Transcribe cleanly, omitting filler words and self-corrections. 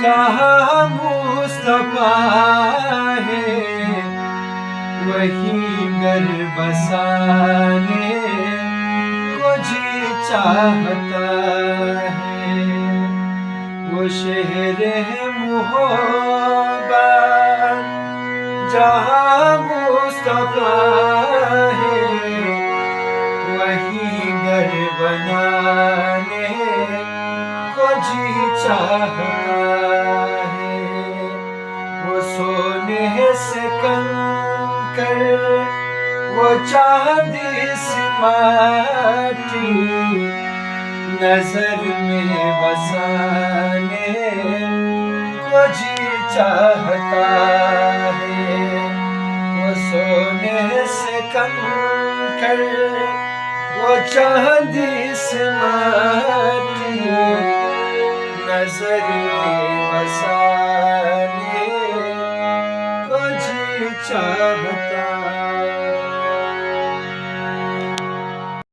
جہاں مصطفیٰ ہے وہیں گھر بسانے کو جی چاہتا ہے. وہ شہر ہے محبت جہاں مصطفیٰ ہے وہیں گھر بنانے کو جی چاہتا ہے. وہ سونے سے کنکر وہ چاندی سے ماٹی نظر میں بسانے کو جی چاہتا ہے. وہ سونے سے کنکر وہ چاندی سے ماٹی نظر میں بسانے کو جی چاہتا